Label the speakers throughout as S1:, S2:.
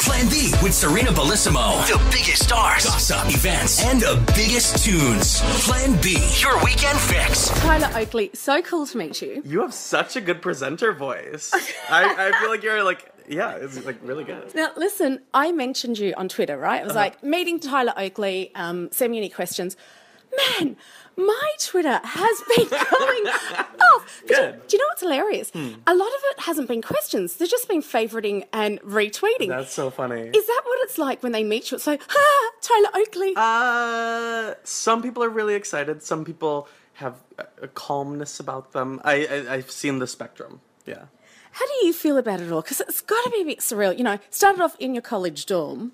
S1: Plan B with Sarina Bellissimo. The biggest stars, gossip, events, and the biggest tunes. Plan B, your weekend fix.
S2: Tyler Oakley, so cool to meet you.
S3: You have such a good presenter voice. I feel like you're like, yeah, it's like really good.
S2: Now, listen, I mentioned you on Twitter, right? I was like, meeting Tyler Oakley, send me any questions. Man, my Twitter has been going off.
S3: Good.
S2: Do you know what's hilarious? A lot of it hasn't been questions. They've just been favoriting and retweeting.
S3: That's so funny.
S2: Is that what it's like when they meet you? It's like, Tyler Oakley.
S3: Some people are really excited. Some people have a calmness about them. I've seen the spectrum. Yeah.
S2: How do you feel about it all? Because it's got to be a bit surreal. You know, started off in your college dorm,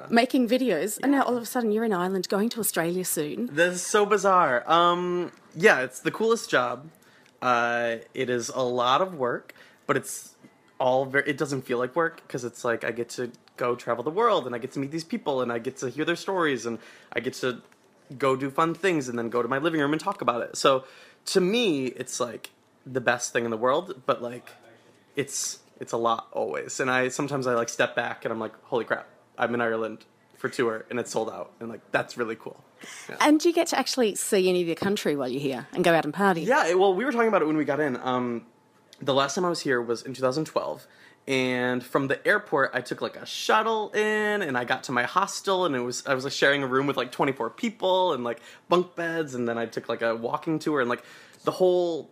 S2: making videos, and now all of a sudden you're in Ireland, going to Australia soon.
S3: This is so bizarre. Yeah, it's the coolest job. It is a lot of work, but it's all it doesn't feel like work because it's like I get to go travel the world and I get to meet these people and I get to hear their stories and I get to go do fun things and then go to my living room and talk about it. So to me, it's like the best thing in the world, but like it's a lot always. And sometimes I like step back and I'm like, holy crap, I'm in Ireland for tour and it's sold out. And like, that's really cool. Yeah.
S2: And do you get to actually see any of your country while you're here and go out and party?
S3: Yeah, well, we were talking about it when we got in. The last time I was here was in 2012. And from the airport, I took like a shuttle in and I got to my hostel and I was like sharing a room with like 24 people and like bunk beds. And then I took like a walking tour and like the whole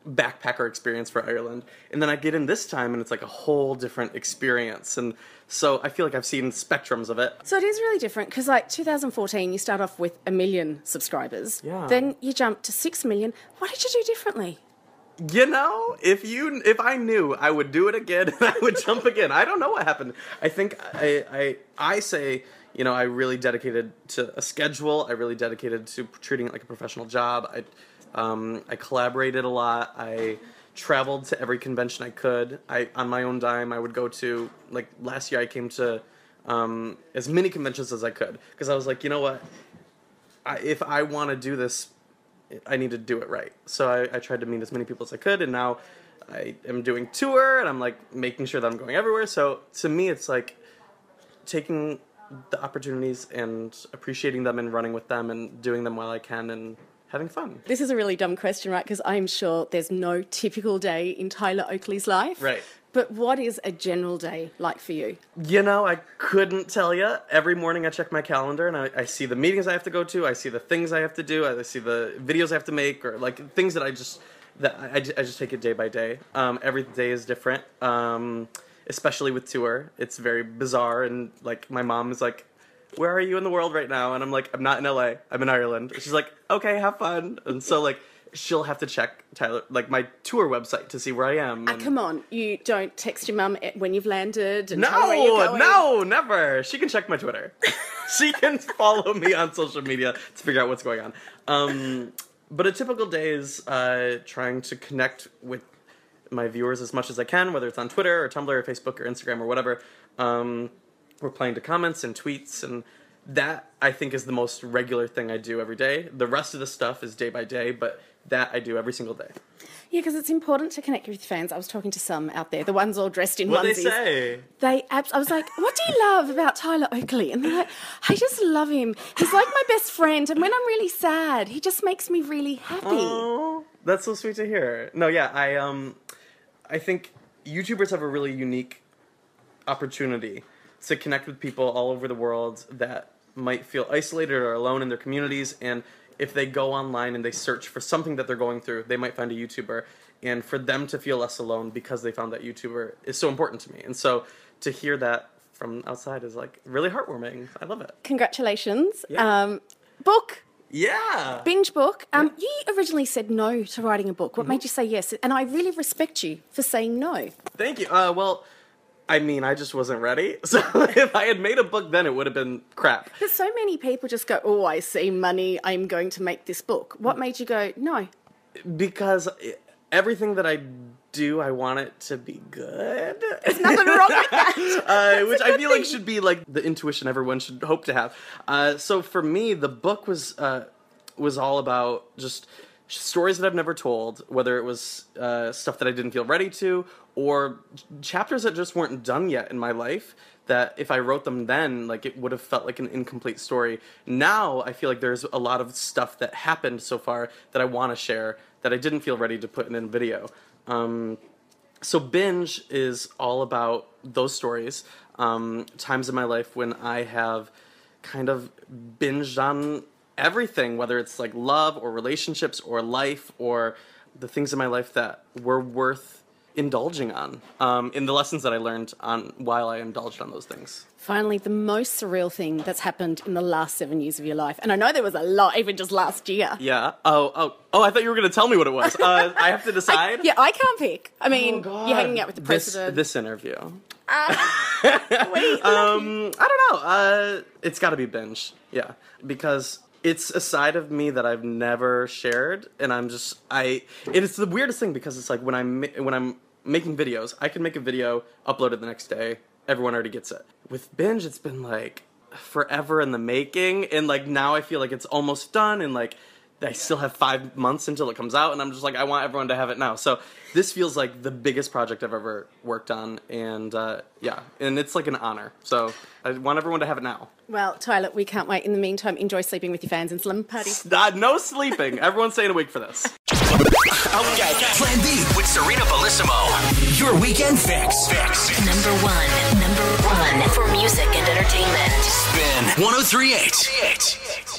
S3: backpacker experience for Ireland. And then I get in this time and it's like a whole different experience. And so I feel like I've seen spectrums of it.
S2: So it is really different because like 2014 you start off with 1 million subscribers.
S3: Yeah.
S2: Then you jump to 6 million. What did you do differently?
S3: You know, if I knew, I would do it again and I would jump again. I don't know what happened. I think I say, you know, I really dedicated to a schedule. I really dedicated to treating it like a professional job. I collaborated a lot. I traveled to every convention I could. On my own dime, I would go to, like, last year I came to as many conventions as I could. Because I was like, you know what? If I want to do this, I need to do it right. So I tried to meet as many people as I could, and now I am doing tour, and I'm, like, making sure that I'm going everywhere. So to me, it's, like, taking the opportunities and appreciating them and running with them and doing them while I can and having fun.
S2: This is a really dumb question, right? Because I'm sure there's no typical day in Tyler Oakley's life.
S3: Right.
S2: But what is a general day like for you?
S3: You know, I couldn't tell you. Every morning I check my calendar and I see the meetings I have to go to. I see the things I have to do. I see the videos I have to make, or like things that I just take it day by day. Every day is different, especially with tour. It's very bizarre, and like my mom is like, where are you in the world right now? And I'm like, I'm not in LA, I'm in Ireland. She's like, okay, have fun. And so like, she'll have to check Tyler, like my tour website to see where I am.
S2: Come on, you don't text your mum when you've landed and tell her where you're going?
S3: No, never. She can check my Twitter. She can follow me on social media to figure out what's going on. But a typical day is trying to connect with my viewers as much as I can, whether it's on Twitter or Tumblr or Facebook or Instagram or whatever. Replying to comments and tweets, and that I think is the most regular thing I do every day. The rest of the stuff is day by day, but that I do every single day.
S2: Yeah, because it's important to connect with fans. I was talking to some out there, the ones all dressed in
S3: What'd
S2: onesies.
S3: they say?
S2: I was like, what do you love about Tyler Oakley? And they're like, I just love him. He's like my best friend, and when I'm really sad, he just makes me really happy.
S3: Oh, that's so sweet to hear. No, yeah, I think YouTubers have a really unique opportunity to connect with people all over the world that might feel isolated or alone in their communities, and if they go online and they search for something that they're going through, they might find a YouTuber, and for them to feel less alone because they found that YouTuber is so important to me. And so to hear that from outside is like really heartwarming. I love it.
S2: Congratulations.
S3: Yeah.
S2: Book.
S3: Yeah.
S2: Binge book. You originally said no to writing a book. What made you say yes? And I really respect you for saying no.
S3: Thank you. Well, I mean, I just wasn't ready. So if I had made a book then, it would have been crap.
S2: But so many people just go, oh, I see money, I'm going to make this book. What made you go, no?
S3: Because everything that I do, I want it to be good.
S2: There's nothing wrong with that.
S3: Which I feel like should be like the intuition everyone should hope to have. So for me, the book was all about just stories that I've never told, whether it was stuff that I didn't feel ready to, or chapters that just weren't done yet in my life, that if I wrote them then, like, it would have felt like an incomplete story. Now, I feel like there's a lot of stuff that happened so far that I want to share that I didn't feel ready to put in a video. So Binge is all about those stories, times in my life when I have kind of binged on everything, whether it's like love or relationships or life or the things in my life that were worth indulging on, in the lessons that I learned on while I indulged on those things.
S2: Finally, the most surreal thing that's happened in the last 7 years of your life. And I know there was a lot, even just last year.
S3: Yeah. Oh, I thought you were going to tell me what it was. I have to decide?
S2: I can't pick. I mean, you're hanging out with the president.
S3: This interview.
S2: Wait,
S3: I don't know. It's got to be Binge. Yeah. Because it's a side of me that I've never shared, and it's the weirdest thing because it's like when I'm making videos, I can make a video, upload it the next day, everyone already gets it. With Binge, it's been like forever in the making, and like now I feel like it's almost done, and like I still have 5 months until it comes out, and I'm just like, I want everyone to have it now. So this feels like the biggest project I've ever worked on, and and it's like an honor. So I want everyone to have it now.
S2: Well, Tyler, we can't wait. In the meantime, enjoy sleeping with your fans in Slumber Party.
S3: No sleeping. Everyone's staying awake for this.
S1: Okay. Plan B with Sarina Bellissimo. Your weekend fix.
S4: Number one for music and entertainment.
S1: Spin 103.8.